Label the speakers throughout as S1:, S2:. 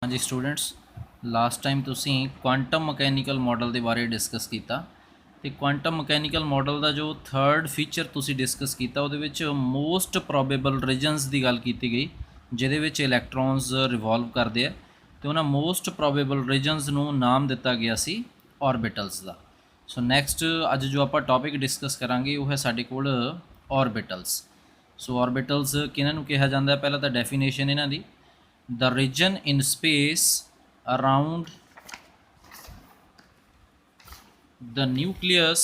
S1: हाँ जी students, last time तुसी quantum mechanical model के बारे डिस्कस किया। तो क्वांटम मकैनिकल मॉडल का जो थर्ड फीचर तुसी डिस्कस किया वो मोस्ट प्रोबेबल रीजनस की गल की गई जिहदे इलैक्ट्रॉन्स रिवॉल्व करते हैं। तो उन्होंने मोस्ट प्रोबेबल रीजनस नूं नाम दिता गया सी ऑर्बिटल्स का। सो नैक्सट अज जो आप टॉपिक डिस्कस करांगे वो है साडे कोल ऑर्बिटल्स। सो ऑर्बिटल्स किन्हां कहा जाता है, पहला तो डेफिनेशन इन्हां दी, the region in space around the nucleus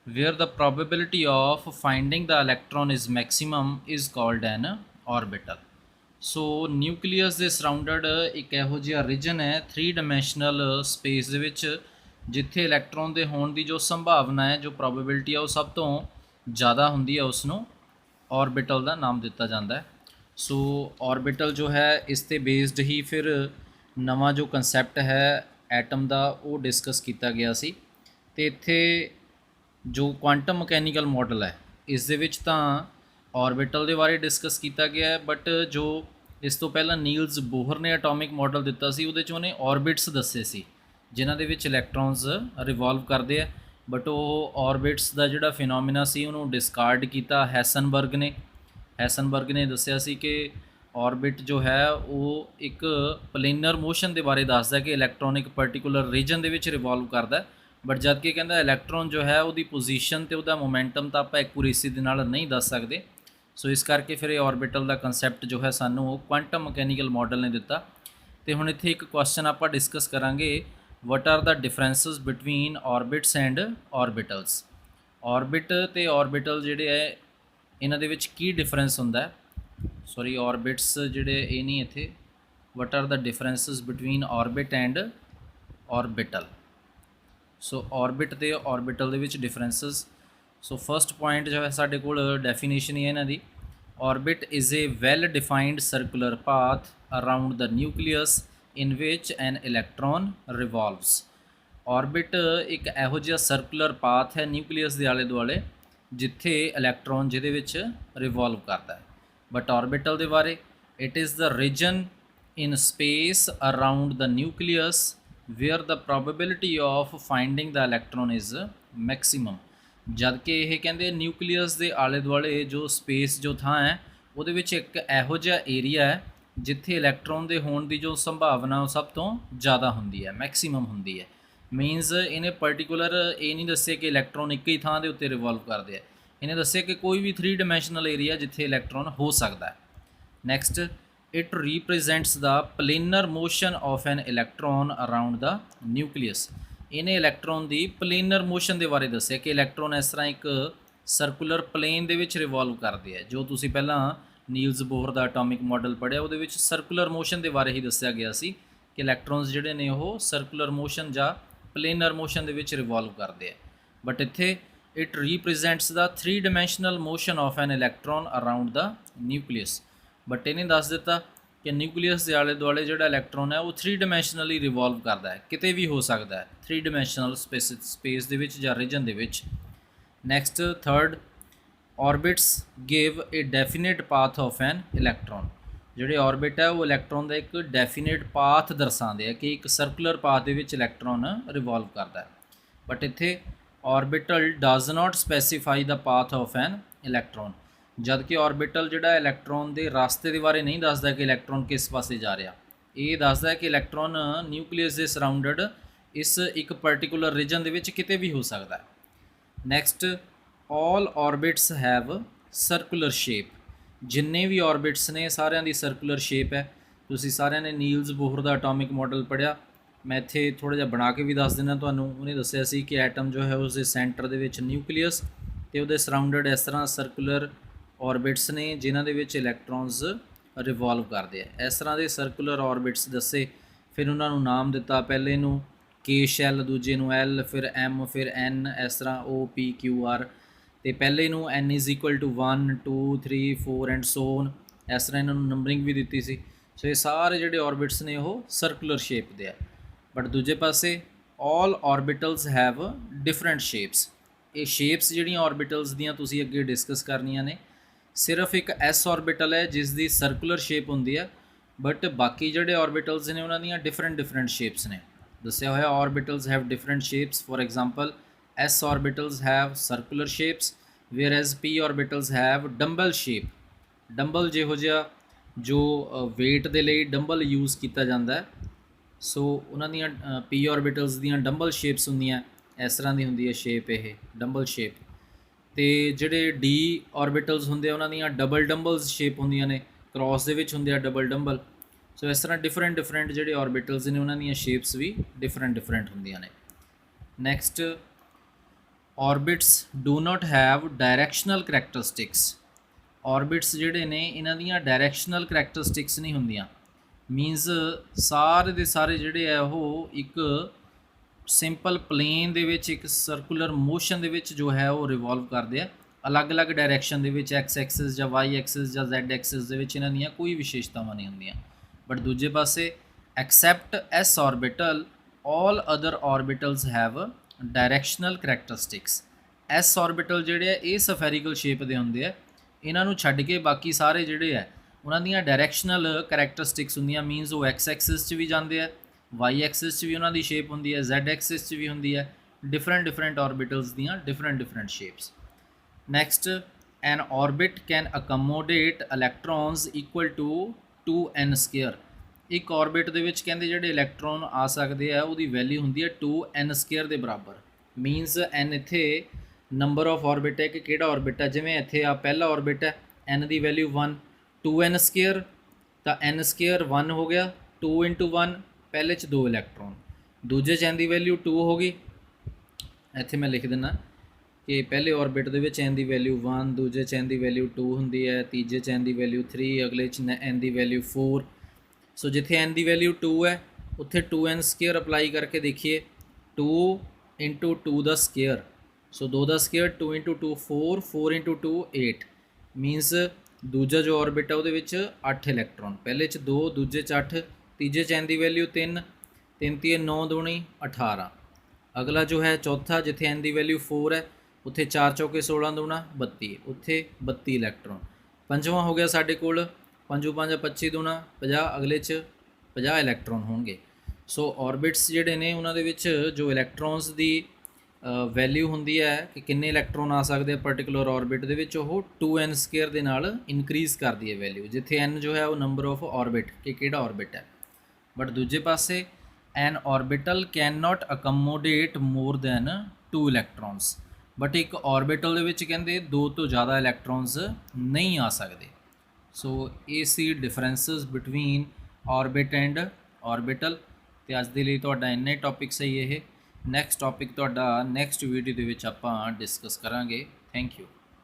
S1: where the probability of finding the electron is maximum is called an orbital. So nucleus ਦੇ ਸਰਾਊਂਡਡ ਇੱਕ ਇਹੋ ਜਿਹਾ ਰੀਜਨ ਹੈ 3 ਡਾਈਮੈਂਸ਼ਨਲ ਸਪੇਸ ਦੇ ਵਿੱਚ ਜਿੱਥੇ ਇਲੈਕਟ੍ਰੋਨ ਦੇ ਹੋਣ ਦੀ ਜੋ ਸੰਭਾਵਨਾ ਹੈ, ਜੋ ਪ੍ਰੋਬੇਬਿਲਿਟੀ ਹੈ, ਉਹ ਸਭ ਤੋਂ ਜ਼ਿਆਦਾ ਹੁੰਦੀ ਹੈ, ਉਸ ਨੂੰ ऑर्बिटल ਦਾ ਨਾਮ ਦਿੱਤਾ ਜਾਂਦਾ ਹੈ। सो ऑर्बिटल जो है इस ते बेस्ड ही फिर नवा जो कंसैप्ट है एटम का वो डिस्कस किया गया सी। ते इत्थे जो क्वांटम मकैनिकल मॉडल है इस दे विच तां ऑर्बिटल के बारे डिस्कस किया गया है, बट जो इस तो पहला नील्स बोहर ने एटॉमिक मॉडल दिता सी उहदे च उहने ऑर्बिट्स दस्से सी जिन्हां दे विच इलैक्ट्रॉन्स रिवॉल्व करते हैं। बट वो ऑर्बिट्स का जिहड़ा फिनोमिना सी उहनूं डिस्कार्ड किया हैसनबर्ग ने। हैसनबर्ग ने दस्सिया सी कि ऑर्बिट जो है वो एक प्लेनर मोशन के बारे दसदा कि इलैक्ट्रॉन एक पर्टिकुलर रीजन के विच रिवॉल्व करता है, बट जद कि कहता इलैक्ट्रॉन जो है वो पोजीशन तो वह मोमेंटम तो आप एक्यूरेसी के नाल नहीं दस सकते। सो इस करके फिर ये ऑर्बिटल का कंसैप्ट जो है सानू क्वांटम मकैनिकल मॉडल ने दिता। तो हुण इत्थे एक क्वेश्चन आप डिस्कस करांगे, what are the differences between orbits and orbitals. Orbit ते ऑर्बिटल जिहड़े है इन्हां दे विच की डिफरेंस हुंदा है। सॉरी ऑर्बिट्स जिहड़े ये नहीं इत्थे, what are the differences between orbit and orbital. So orbit ते ऑर्बिटल दे which differences. So first point जो है साडे कोल डेफिनेशन ही है इन्हां दी, orbit is a well defined circular path around the nucleus in which an electron revolves. Orbit एक इहो जिहा सर्कुलर पाथ है न्यूक्लियस के आले दुआले जिथे इलैक्ट्रॉन जिहदे विच रिवॉल्व करता है। बट ऑर्बिटल के बारे, it is the region in space around the nucleus where the probability of finding the electron is maximum. जबकि यह कहते न्यूक्लियस के आले दुआले जो स्पेस जो थां है वो एक इहो जिहा एरिया है जिथे इलैक्ट्रॉन के होने की जो संभावना सब तो ज़्यादा होंदी है, मैक्सीमम होंदी है। मीनस इन्हें पर्टिकुलर ये नहीं दस्सिया कि इलैक्ट्रॉन एक ही थां दे उत्ते रिवॉल्व करते हैं, इन्हें दस्सिया कि कोई भी 3 डायमैंशनल एरिया जिथे इलैक्ट्रॉन हो सकता है। Next, it represents the planar motion of an electron around the nucleus. इन्हें इलैक्ट्रॉन की प्लेनर मोशन के बारे दस्सिया कि इलैक्ट्रॉन इस तरह एक सर्कुलर प्लेन दे विच रिवॉल्व करते हैं। जो तुसी पहला नील्स बोहर का एटॉमिक मॉडल पढ़िया वो सर्कुलर मोशन के बारे ही दस्सिया गया सी कि इलैक्ट्रॉन्स जिहड़े ने वो सर्कुलर मोशन या प्लेनर मोशन के रिवॉल्व करते हैं। बट इत्थे it represents the 3 dimensional motion of an electron around the nucleus. But इन्हें दस दिता कि न्यूक्लियस के आले दुआले जो इलैक्ट्रॉन है वो 3 डायमैंशनली रिवॉल्व करता है, किते भी हो सकता है 3 डायमैंशनल स्पेस दे विच या रीजन दे विच। Next third, orbits give a definite path of an electron. जोड़े ऑर्बिट है वो इलैक्ट्रॉन का एक डेफिनेट पाथ दर्शाते हैं कि एक सर्कुलर पाथ के इलैक्ट्रॉन रिवॉल्व करता है। बट इत्थे orbital does not specify the path of an electron. जबकि ऑर्बिटल जोड़ा इलैक्ट्रॉन के रास्ते के बारे नहीं दसदा कि इलैक्ट्रॉन किस पासे जा रहा, ये दसदा कि इलैक्ट्रॉन न्यूक्लियस के सराउंडड इस एक पर्टिकुलर रीजन के किते भी हो सकता है। Next, all orbits have circular shape. जिन्ने भी ऑर्बिट्स ने सारिਆਂ ਦੀ सर्कुलर शेप है। तुसी सारिਆਂ ने नील्स बोहर का एटॉमिक मॉडल पढ़िया, मैं इत्थे थोड़ा जिहा बना के भी दस देना तुहानूं। उन्हें दस्सिया सी कि एटम जो है उसके सेंटर दे विच न्यूक्लियस ते उहदे सराउंडड इस तरह सर्कुलर ऑर्बिट्स ने जिन्हां दे विच इलैक्ट्रॉन्स रिवॉल्व करते हैं। इस तरह के सर्कुलर ऑर्बिट्स दस्से, फिर उन्होंने नाम दिता, पहले नूं के शैल, दूजे नूं एल, फिर एम, फिर एन, इस तरह ओ पी क्यू आर। तो पहले नूं N is equal to 1 2 3 4 and so on, इस तरह इन्होंने नंबरिंग भी दी सी। सो ये सारे जोड़े ऑर्बिट्स ने वो सर्कुलर शेप दे। बट दूजे पासे all orbitals have different shapes. ये शेप्स जिहड़ियां ऑर्बिटल्स दियां तुसीं अगे डिस्कस करनियां ने। सिर्फ एक एस ऑर्बिटल है जिसकी सर्कुलर शेप होंदी है, बट बाकी जोड़े ऑर्बिटल्स ने उन्होंने डिफरेंट डिफरेंट शेप्स ने दसिया होया orbitals have different shapes for example s orbitals have circular shapes whereas p orbitals have dumbbell shape dumbbell जिहो जिहा जो वेट ਦੇ ਲਈ ਡੰਬਲ ਯੂਜ਼ ਕੀਤਾ ਜਾਂਦਾ ਹੈ ਸੋ ਉਹਨਾਂ ਦੀਆਂ ਪੀ ਆਰਬਿਟਲਸ ਦੀਆਂ ਡੰਬਲ ਸ਼ੇਪਸ ਹੁੰਦੀਆਂ ਇਸ ਤਰ੍ਹਾਂ ਦੀ ਹੁੰਦੀ ਹੈ ਸ਼ੇਪ ਇਹ ਡੰਬਲ ਸ਼ੇਪ ਤੇ ਜਿਹੜੇ ਡੀ ਆਰਬਿਟਲਸ ਹੁੰਦੇ ਆ ਉਹਨਾਂ ਦੀਆਂ ਡਬਲ ਡੰਬਲਸ ਸ਼ੇਪ ਹੁੰਦੀਆਂ ਨੇ ਕ੍ਰਾਸ ਦੇ ਵਿੱਚ ਹੁੰਦੇ ਆ ਡਬਲ ਡੰਬਲ ਸੋ ਇਸ ਤਰ੍ਹਾਂ ਡਿਫਰੈਂਟ ਜਿਹੜੇ ਆਰਬਿਟਲਸ ਨੇ ਉਹਨਾਂ ਦੀਆਂ ਸ਼ੇਪਸ ਵੀ ਡਿਫਰੈਂਟ ਹੁੰਦੀਆਂ ਨੇ next orbits do not have directional characteristics orbits ਜਿਹੜੇ ਨੇ ਇਹਨਾਂ ਦੀਆਂ directional characteristics ਨਹੀਂ ਹੁੰਦੀਆਂ ਮੀਨਸ ਸਾਰੇ ਦੇ ਸਾਰੇ ਜਿਹੜੇ ਆ ਉਹ ਇੱਕ ਸਿੰਪਲ ਪਲੇਨ ਦੇ ਵਿੱਚ ਇੱਕ ਸਰਕੂਲਰ ਮੋਸ਼ਨ ਦੇ ਵਿੱਚ ਜੋ ਹੈ ਉਹ ਰਿਵੋਲਵ ਕਰਦੇ ਆ ਅਲੱਗ-ਅਲੱਗ ਡਾਇਰੈਕਸ਼ਨ ਦੇ ਵਿੱਚ x ਐਕਸਿਸ ਜਾਂ y ਐਕਸਿਸ ਜਾਂ z ਐਕਸਿਸ ਦੇ ਵਿੱਚ ਇਹਨਾਂ ਦੀਆਂ ਕੋਈ ਵਿਸ਼ੇਸ਼ਤਾਵਾਂ ਨਹੀਂ ਹੁੰਦੀਆਂ ਬਟ ਦੂਜੇ ਪਾਸੇ accept s orbital all other orbitals have directional characteristics s orbital ਜਿਹੜੇ ਆ ਇਹ ਸਫੈਰੀਕਲ ਸ਼ੇਪ ਦੇ ਹੁੰਦੇ ਆ ਇਹਨਾਂ ਨੂੰ ਛੱਡ ਕੇ ਬਾਕੀ ਸਾਰੇ ਜਿਹੜੇ ਆ ਉਹਨਾਂ ਦੀਆਂ ਡਾਇਰੈਕਸ਼ਨਲ ਕਰੈਕਟਰਿਸਟਿਕਸ ਹੁੰਦੀਆਂ ਮੀਨਸ ਉਹ x ਐਕਸਿਸ 'ਚ ਵੀ ਜਾਂਦੇ ਆ y ਐਕਸਿਸ 'ਚ ਵੀ ਉਹਨਾਂ ਦੀ ਸ਼ੇਪ ਹੁੰਦੀ ਹੈ z ਐਕਸਿਸ 'ਚ ਵੀ ਹੁੰਦੀ ਹੈ ਡਿਫਰੈਂਟ ਆਰਬਿਟਲਸ ਦੀਆਂ different shapes next N orbit can accommodate electrons equal to 2n square ਇੱਕ orbit ਦੇ ਵਿੱਚ ਕਹਿੰਦੇ ਜਿਹੜੇ ਇਲੈਕਟ੍ਰੋਨ ਆ ਸਕਦੇ ਆ ਉਹਦੀ ਵੈਲਿਊ ਹੁੰਦੀ ਹੈ 2n square ਦੇ ਬਰਾਬਰ ਮੀਨਸ n ਇੱਥੇ ਨੰਬਰ ਆਫ orbit ਹੈ ਕਿ ਕਿਹੜਾ orbit ਹੈ ਜਿਵੇਂ ਇੱਥੇ ਆ ਪਹਿਲਾ orbit ਹੈ n ਦੀ ਵੈਲਿਊ 1 2n square ਤਾਂ n square 1 ਹੋ ਗਿਆ 2 into 1 ਪਹਿਲੇ 'ਚ 2 ਇਲੈਕਟ੍ਰੋਨ ਦੂਜੇ 'ਚ n ਦੀ ਵੈਲਿਊ 2 ਹੋ ਗਈ ਇੱਥੇ ਮੈਂ ਲਿਖ ਦਿੰਦਾ ਕਿ ਪਹਿਲੇ orbit ਦੇ ਵਿੱਚ n ਦੀ ਵੈਲਿਊ 1 ਦੂਜੇ 'ਚ n ਦੀ ਵੈਲਿਊ 2 ਹੁੰਦੀ ਹੈ ਤੀਜੇ 'ਚ n ਦੀ ਵੈਲਿਊ 3 ਅਗਲੇ 'ਚ n ਦੀ ਵੈਲਿਊ 4 ਸੋ ਜਿੱਥੇ n ਦੀ ਵੈਲਿਊ 2 ਹੈ ਉੱਥੇ 2n ਸਕੁਅਰ ਅਪਲਾਈ ਕਰਕੇ ਦੇਖੀਏ 2 into 2 ਦਾ ਸਕੁਅਰ ਸੋ 2 ਦਾ ਸਕੁਅਰ 2 into 2 4 4 into 2 8 ਮੀਨਸ ਦੂਜਾ ਜੋ orbit ਹੈ ਉਹਦੇ ਵਿੱਚ 8 ਇਲੈਕਟ੍ਰੋਨ ਪਹਿਲੇ 'ਚ 2 ਦੂਜੇ 'ਚ 8 ਤੀਜੇ 'ਚ n ਦੀ ਵੈਲਿਊ 3 3 ਤੀਏ 9 ਦੂਣੀ 18 ਅਗਲਾ ਜੋ ਹੈ ਚੌਥਾ ਜਿੱਥੇ n ਦੀ ਵੈਲਿਊ 4 ਹੈ ਉੱਥੇ 4 ਚੌਕੇ 16 ਦੂਣਾ 32 ਉੱਥੇ 32 ਇਲੈਕਟ੍ਰੋਨ ਪੰਜਵਾਂ ਹੋ ਗਿਆ ਸਾਡੇ ਕੋਲ 5 5 25 ਦੂਣਾ 50 ਅਗਲੇ 'ਚ 50 ਇਲੈਕਟ੍ਰੋਨ ਹੋਣਗੇ ਸੋ orbits ਜਿਹੜੇ ਨੇ ਉਹਨਾਂ ਦੇ ਵਿੱਚ ਜੋ ਇਲੈਕਟ੍ਰੋਨਸ ਦੀ ਵੈਲਿਊ ਹੁੰਦੀ ਹੈ ਕਿ ਕਿੰਨੇ ਇਲੈਕਟ੍ਰੋਨ ਆ ਸਕਦੇ ਆ ਪਰਟੀਕੂਲਰ orbit ਦੇ ਵਿੱਚ ਉਹ 2n ਸਕੁਅਰ ਦੇ ਨਾਲ ਇਨਕਰੀਜ਼ ਕਰਦੀ ਹੈ ਵੈਲਿਊ ਜਿੱਥੇ n ਜੋ ਹੈ ਉਹ ਨੰਬਰ ਆਫ orbit ਕਿ ਕਿਹੜਾ orbit ਹੈ ਬਟ ਦੂਜੇ ਪਾਸੇ an orbital cannot accommodate more than 2 electrons but ਇੱਕ orbital ਦੇ ਵਿੱਚ ਕਹਿੰਦੇ 2 ਤੋਂ ਜ਼ਿਆਦਾ ਇਲੈਕਟ੍ਰੋਨਸ ਨਹੀਂ ਆ ਸਕਦੇ ਸੋ ਇਹ ਸੀ differences between orbit and orbital ਤੇ ਅੱਜ ਦੇ ਲਈ ਤੁਹਾਡਾ ਇੰਨੇ ਟੌਪਿਕ ਸਹੀ ਇਹ ਨੈਕਸਟ ਟੌਪਿਕ ਤੁਹਾਡਾ ਨੈਕਸਟ ਵੀਡੀਓ ਦੇ ਵਿੱਚ ਆਪਾਂ ਡਿਸਕਸ ਕਰਾਂਗੇ ਥੈਂਕ ਯੂ